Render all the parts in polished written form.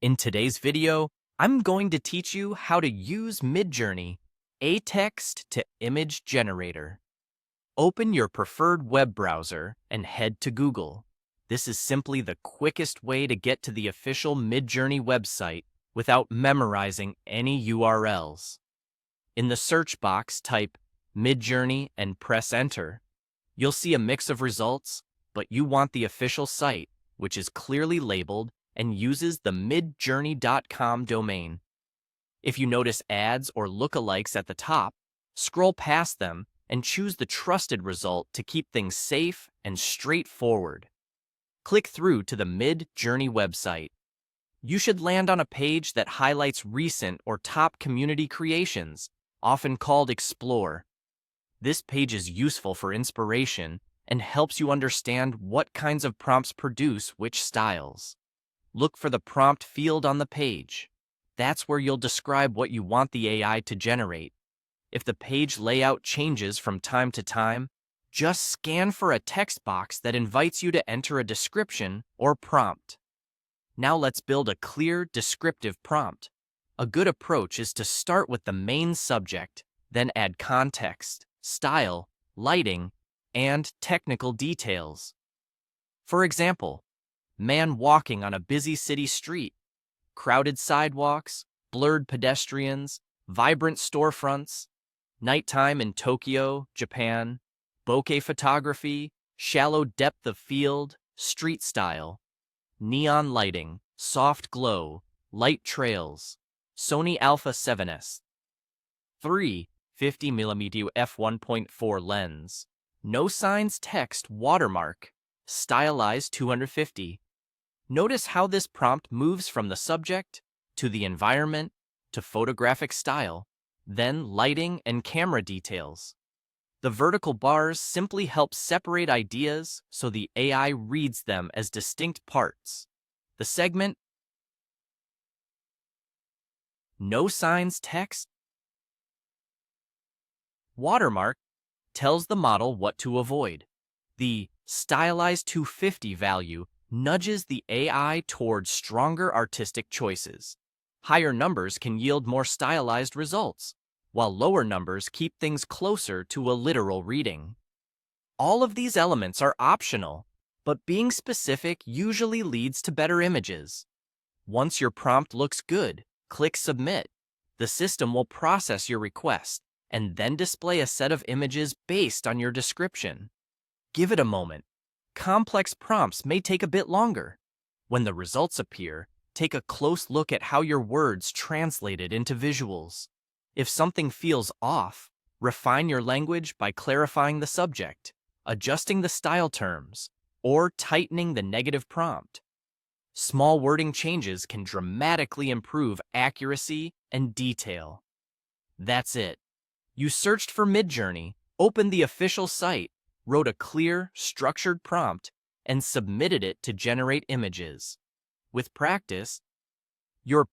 In today's video, I'm going to teach you how to use Midjourney, a text-to-image generator. Open your preferred web browser and head to Google. This is simply the quickest way to get to the official Midjourney website without memorizing any URLs. In the search box, type Midjourney and press enter. You'll see a mix of results, but you want the official site, which is clearly labeled and uses the midjourney.com domain. If you notice ads or lookalikes at the top, scroll past them and choose the trusted result to keep things safe and straightforward. Click through to the Midjourney website. You should land on a page that highlights recent or top community creations, often called Explore. This page is useful for inspiration and helps you understand what kinds of prompts produce which styles. Look for the prompt field on the page. That's where you'll describe what you want the AI to generate. If the page layout changes from time to time, just scan for a text box that invites you to enter a description or prompt. Now let's build a clear, descriptive prompt. A good approach is to start with the main subject, then add context, style, lighting, and technical details. For example, man walking on a busy city street, crowded sidewalks, blurred pedestrians, vibrant storefronts, nighttime in Tokyo, Japan, bokeh photography, shallow depth of field, street style, neon lighting, soft glow, light trails, Sony Alpha 7S. 3. 50mm f1.4 lens. No signs text watermark. Stylized 250. Notice how this prompt moves from the subject to the environment to photographic style, then lighting and camera details. The vertical bars simply help separate ideas so the AI reads them as distinct parts. The segment no signs text watermark tells the model what to avoid. The stylized 250 value nudges the AI towards stronger artistic choices. Higher numbers can yield more stylized results, while lower numbers keep things closer to a literal reading. All of these elements are optional, but being specific usually leads to better images. Once your prompt looks good, click Submit. The system will process your request and then display a set of images based on your description. Give it a moment. Complex prompts may take a bit longer. When the results appear, take a close look at how your words translated into visuals. If something feels off, refine your language by clarifying the subject, adjusting the style terms, or tightening the negative prompt. Small wording changes can dramatically improve accuracy and detail. That's it. You searched for Midjourney, opened the official site, wrote a clear, structured prompt, and submitted it to generate images. With practice, your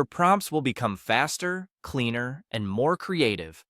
prompts will become faster, cleaner, and more creative,